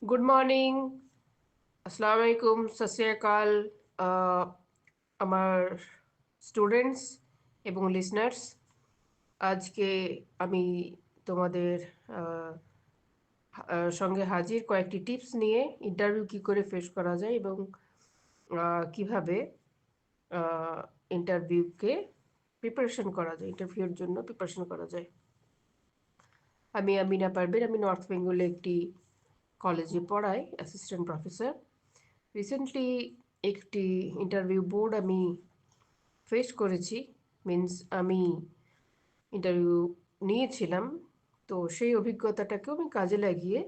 Good morning, আসসালামু আলাইকুম, সত শ্রী আকাল, আহ, আমার স্টুডেন্টস এবং লিসনার্স। আজকে আমি তোমাদের আহ, সঙ্গে হাজির কয়েকটি টিপস নিয়ে ইন্টারভিউ কী করে ফেস করা যায় এবং কিভাবে ইন্টারভিউকে প্রিপারেশন করা যায়, ইন্টারভিউর জন্য প্রিপারেশন করা যায়। আমি আমিনা পারভীন, আমি নর্থ বেঙ্গলে একটি কলেজে পড়াই, অ্যাসিস্ট্যান্ট প্রফেসর। রিসেন্টলি একটি ইন্টারভিউ বোর্ড আমি ফেস করেছি, মিন্স আমি ইন্টারভিউ নিয়েছিলাম। তো সেই অভিজ্ঞতাটাকেও আমি কাজে লাগিয়ে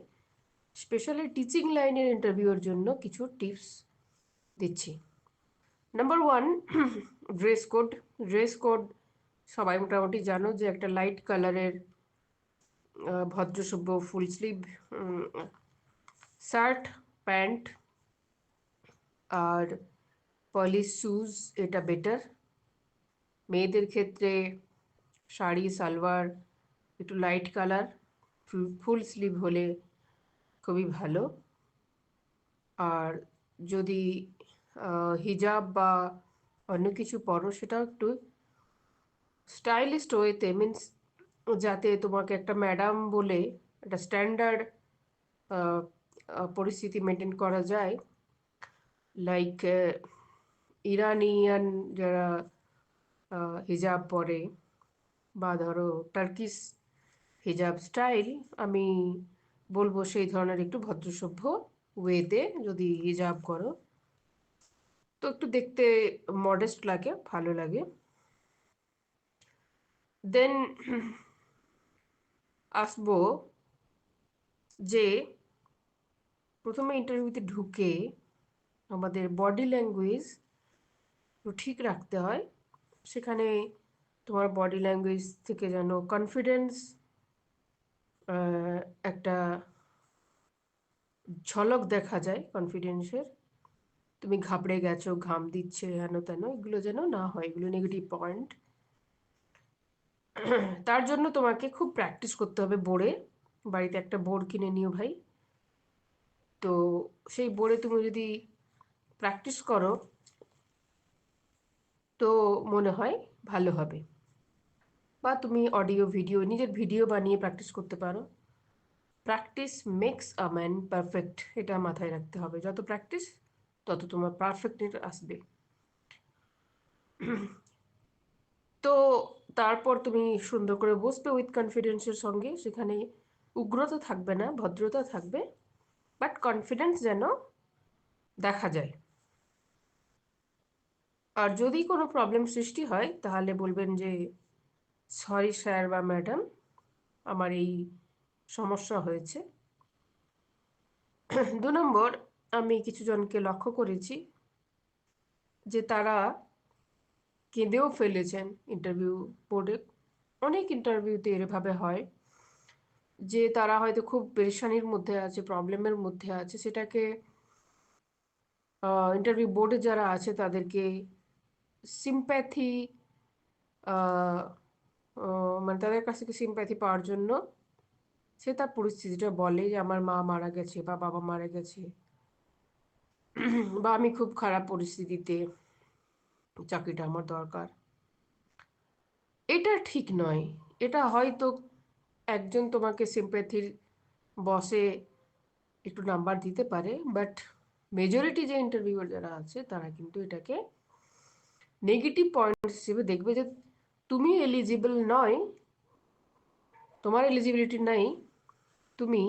স্পেশালি টিচিং লাইনের ইন্টারভিউয়ের জন্য কিছু টিপস দিচ্ছি। Number one, dress code. Dress code সবাই মোটামুটি জানো যে একটা লাইট কালারের ভদ্রসভ্য ফুল স্লিভ শার্ট, প্যান্ট আর পলিশ শুজ, এটা বেটার। মেয়েদের ক্ষেত্রে শাড়ি সালোয়ার একটু লাইট কালার, ফুল স্লিভ হলে খুবই ভালো। আর যদি হিজাব বা অন্য কিছু পরো সেটাও একটু স্টাইলিস্ট ওয়েতে, মিন্স যাতে তোমাকে একটা ম্যাডাম বলে একটা স্ট্যান্ডার্ড পরিস্থিতি মেনটেন করা যায়। লাইক ইরানিয়ান যারা হিজাব পরে, বা ধরো টার্কিশ হিজাব স্টাইল, আমি বলবো সেই ধরনের একটু ভদ্রসভ্য ওয়েতে যদি হিজাব করো তো একটু দেখতে মডেস্ট লাগে, ভালো লাগে। দেন আসবো যে প্রথমে ইন্টারভিউতে ঢুকে আমাদের বডি ল্যাঙ্গুয়েজ ঠিক রাখতে হয়। সেখানে তোমার বডি ল্যাঙ্গুয়েজ থেকে যেন কনফিডেন্স একটা ঝলক দেখা যায় কনফিডেন্সের। তুমি ঘাবড়ে গেছো, ঘাম দিচ্ছে, হেন তেন, এগুলো যেন না হয়, এগুলো নেগেটিভ পয়েন্ট। তার জন্য তোমাকে খুব প্র্যাকটিস করতে হবে বোর্ডে। বাড়িতে একটা বোর্ড কিনে নিও ভাই। তো সেই বোর্ডে তুমি যদি প্র্যাকটিস করো তো মনে হয় ভালো হবে। বা তুমি অডিও ভিডিও, নিজের ভিডিও বানিয়ে প্র্যাকটিস করতে পারো। Practice makes a man perfect, এটা মাথায় রাখতে হবে। যত প্র্যাকটিস তত তোমার পারফেক্ট আসবে। তো তারপর তুমি সুন্দর করে বসবে উইথ কনফিডেন্সের সঙ্গে। সেখানে উগ্রতা থাকবে না, ভদ্রতা থাকবে, বাট কনফিডেন্স যেন দেখা যায়। আর যদি কোনো প্রবলেম সৃষ্টি হয় তাহলে বলবেন যে সরি স্যার বা ম্যাডাম, আমার এই সমস্যা হয়েছে। 2 নম্বর, আমি কিছু জনকে লক্ষ্য করেছি যে তারা কেঁদেও ফেলেছেন ইন্টারভিউ বোর্ডে। অনেক ইন্টারভিউতে এভাবে হয় যে তারা হয়তো খুব পেরেশানির মধ্যে আছে, প্রবলেমের মধ্যে আছে, সেটাকে ইন্টারভিউ বোর্ডে যারা আছে তাদেরকে সিম্প্যাথি, মানে তাদের কাছ থেকে সিম্প্যাথি পাওয়ার জন্য সে তার পরিস্থিতিটা বলে যে আমার মা মারা গেছে বা বাবা মারা গেছে, বা আমি খুব খারাপ পরিস্থিতিতে, চাকরিটা আমার দরকার। এটা ঠিক নয়। এটা হয়তো একজন তোমাকে সিম্প্যাথির বসে একটু নাম্বার দিতে পারে, বাট মেজরিটি যে ইন্টারভিউয়ার যারা আছে তারা কিন্তু এটাকে নেগেটিভ পয়েন্ট হিসেবে দেখবে যে তুমি এলিজিবল নয়, তোমার এলিজিবিলিটি নাই, তুমি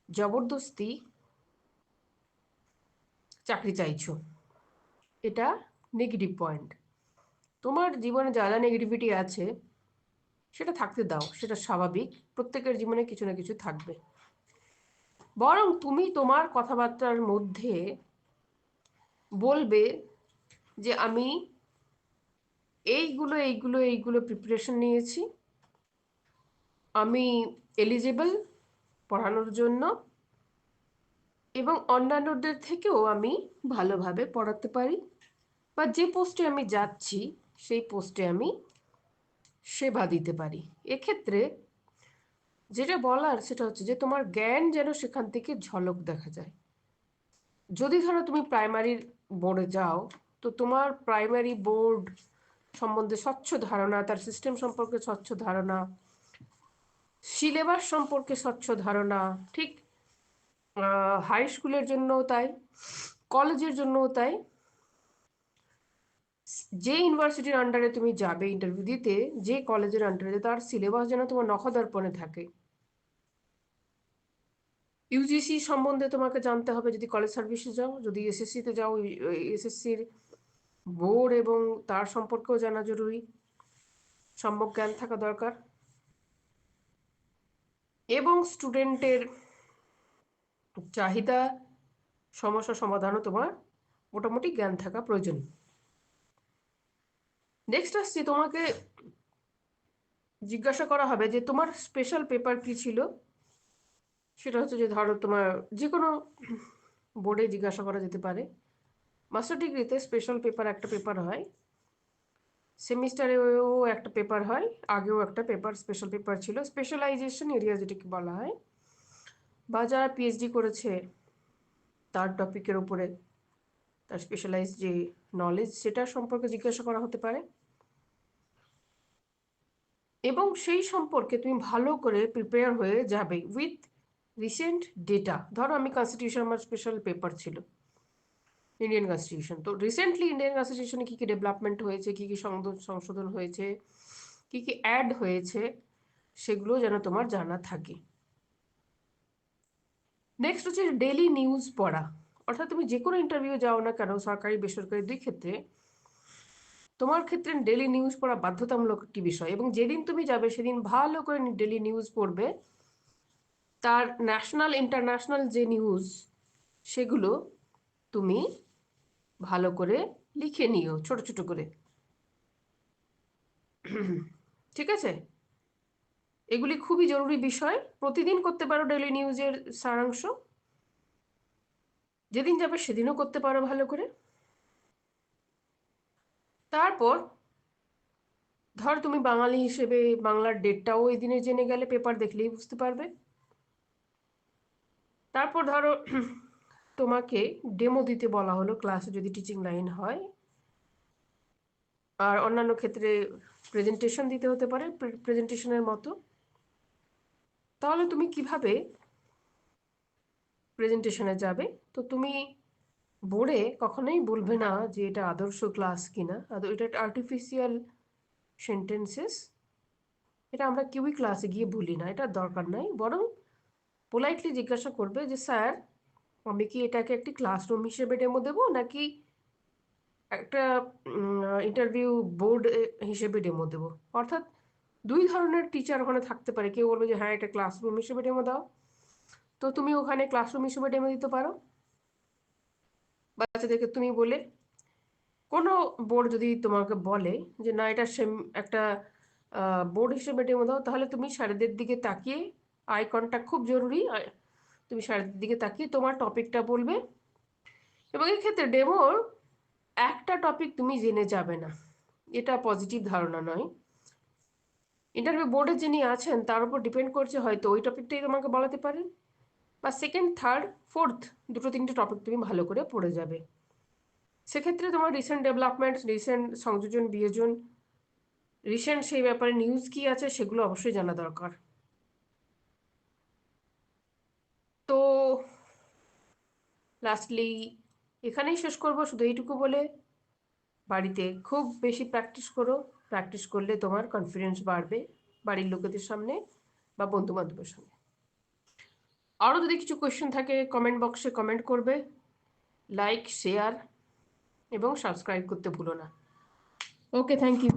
জবরদস্তি চাকরি চাইছো। এটা নেগেটিভ পয়েন্ট। তোমার জীবনে যা যা নেগেটিভিটি আছে সেটা থাকতে দাও, সেটা স্বাভাবিক। প্রত্যেকের জীবনে কিছু না কিছু থাকবে। বরং তুমি তোমার কথাবার্তার মধ্যে বলবে যে আমি এইগুলো এইগুলো এইগুলো প্রিপারেশন নিয়েছি, আমি এলিজিবল পড়ানোর জন্য, এবং অন্যান্যদের থেকেও আমি ভালোভাবে পড়াতে পারি, বা যে পোস্টে আমি যাচ্ছি সেই পোস্টে আমি সেবা দিতে পারি। এক্ষেত্রে যেটা বলার সেটা হচ্ছে যে তোমার জ্ঞান যেন সেখান থেকে ঝলক দেখা যায়। যদি ধরো তুমি প্রাইমারি বোর্ডে যাও, তো তোমার প্রাইমারি বোর্ড সম্বন্ধে স্বচ্ছ ধারণা, তার সিস্টেম সম্পর্কে স্বচ্ছ ধারণা, সিলেবাস সম্পর্কে স্বচ্ছ ধারণা, ঠিক হাই স্কুলের জন্যও তাই, কলেজের জন্যও তাই। যে ইউনিভার্সিটির আন্ডারে তুমি যাবে ইন্টারভিউ দিতে, যে কলেজের আন্ডারে, তার সিলেবাস যেন তোমার নখদর্পণে থাকে। ইউজিসি সম্বন্ধে তোমাকে জানতে হবে যদি কলেজ সার্ভিসে যাও, যদি এসএসসিতে যাও এসএসসির বোর্ড এবং তার সম্পর্কেও জানা জরুরি, সম্যক জ্ঞান থাকা দরকার। এবং স্টুডেন্টের চাহিদা, সমস্যা সমাধানও তোমার মোটামুটি জ্ঞান থাকা প্রয়োজন। নেক্সট আসছি, তোমাকে জিজ্ঞাসা করা হবে যে তোমার স্পেশাল পেপার কি ছিল। সেটা হচ্ছে যে ধরো তোমার যে কোনো বোর্ডে জিজ্ঞাসা করা যেতে পারে। মাস্টার ডিগ্রিতে স্পেশাল পেপার একটা পেপার হয়, সেমিস্টারেও একটা পেপার হয়, আগেও একটা পেপার স্পেশাল পেপার ছিল। স্পেশালাইজেশন এরিয়া যেটাকে বলা হয়, বা যারা পিএইচডি করেছে তার টপিকের উপরে তার স্পেশালাইজ যে নলেজ সেটা সম্পর্কে জিজ্ঞাসা করা হতে পারে। এবং সেই সম্পর্কে তুমি ভালো করে প্রিপেয়ার হয়ে যাবে উইথ রিসেন্ট ডেটা। ধরো আমি কনস্টিটিউশন, আমার স্পেশাল পেপার ছিল ইন্ডিয়ান কনস্টিটিউশন, তো রিসেন্টলি ইন্ডিয়ান কনস্টিটিউশনে কী কী ডেভেলপমেন্ট হয়েছে, কী কী সংশোধন হয়েছে, কী কী অ্যাড হয়েছে, সেগুলো যেন তোমার জানা থাকে। নেক্সট হচ্ছে ডেইলি নিউজ পড়া। অর্থাৎ তুমি যে কোনো ইন্টারভিউ যাও না কেন, সরকারি বেসরকারি দুই ক্ষেত্রে, তোমার ক্ষেত্রে ডেইলি নিউজ পড়া বাধ্যতামূলক একটি বিষয়। এবং যেদিন তুমি যাবে সেদিন ভালো করে ডেইলি নিউজ পড়বে। তার ন্যাশনাল ইন্টারন্যাশনাল যে নিউজ, সেগুলো তুমি ভালো করে লিখে নিও ছোট ছোট করে। ঠিক আছে, এগুলি খুবই জরুরি বিষয়। প্রতিদিন করতে পারো ডেইলি নিউজের সারাংশ, যেদিন যাবে সেদিনও করতে পারো ভালো করে। তারপর ধর তুমি বাঙালি হিসেবে বাংলার ডেটটাও ওই দিনে জেনে গেলে, পেপার দেখলেই বুঝতে পারবে। তারপর ধরো তোমাকে ডেমো দিতে বলা হলো ক্লাসে, যদি টিচিং লাইন হয়, আর অন্যান্য ক্ষেত্রে প্রেজেন্টেশন দিতে হতে পারে প্রেজেন্টেশনের মতো। তাহলে তুমি কিভাবে প্রেজেন্টেশনে যাবে? তো তুমি বোর্ডে কখনোই বলবে না যে এটা আদর্শ ক্লাস কিনা, এটা আর্টিফিশিয়াল সেন্টেন্সেস, এটা আমরা কেউই ক্লাসে গিয়ে বলি না, এটা দরকার নাই। বরং পোলাইটলি জিজ্ঞাসা করবে যে স্যার, আমি কি এটাকে একটি ক্লাসরুম হিসেবে ডেমো দেবো, নাকি একটা ইন্টারভিউ বোর্ড হিসেবে ডেমো দেবো? অর্থাৎ দুই ধরনের টিচার ওখানে থাকতে পারে। কেউ বলবে যে হ্যাঁ এটা ক্লাসরুম হিসেবে ডেমো দাও, তো তুমি ওখানে ক্লাসরুম হিসেবে ডেমো দিতে পারো বাচ্চাদেরকে তুমি বলে। কোনো বোর্ড যদি তোমাকে বলে যে না এটা সেম একটা বোর্ড হিসেবে ডেমো দাও, তাহলে তুমি স্যারেদের দিকে তাকিয়ে, আই কন্ট্যাক্ট খুব জরুরি, তুমি স্যারেদের দিকে তাকিয়ে তোমার টপিকটা বলবে। এবং এই ক্ষেত্রে ডেমোর একটা টপিক তুমি জেনে যাবে না, এটা পজিটিভ ধারণা নয়। ইন্টারভিউ বোর্ডে যিনি আছেন তার উপর ডিপেন্ড করছে, হয়তো ওই টপিকটাই তোমাকে বলাতে পারেন, বা সেকেন্ড থার্ড ফোর্থ দুটো তিনটে টপিক তুমি ভালো করে পড়ে যাবে। সেক্ষেত্রে তোমার রিসেন্ট ডেভেলপমেন্ট, রিসেন্ট সংযোজন বিয়োজন, রিসেন্ট সেই ব্যাপারে নিউজ কি আছে, সেগুলো অবশ্যই জানা দরকার। তো লাস্টলি এখানেই শেষ করব, শুধু এইটুকু বলে, বাড়িতে খুব বেশি প্র্যাকটিস করো। প্র্যাকটিস করলে তোমার কনফিডেন্স বাড়বে বাড়ির লোকেদের সামনে বা বন্ধু বান্ধবের সামনে। আরও যদি কিছু কোয়েশ্চেন থাকে কমেন্ট বক্সে কমেন্ট করবে। লাইক, শেয়ার এবং সাবস্ক্রাইব করতে ভুলো না। ওকে, থ্যাংক ইউ।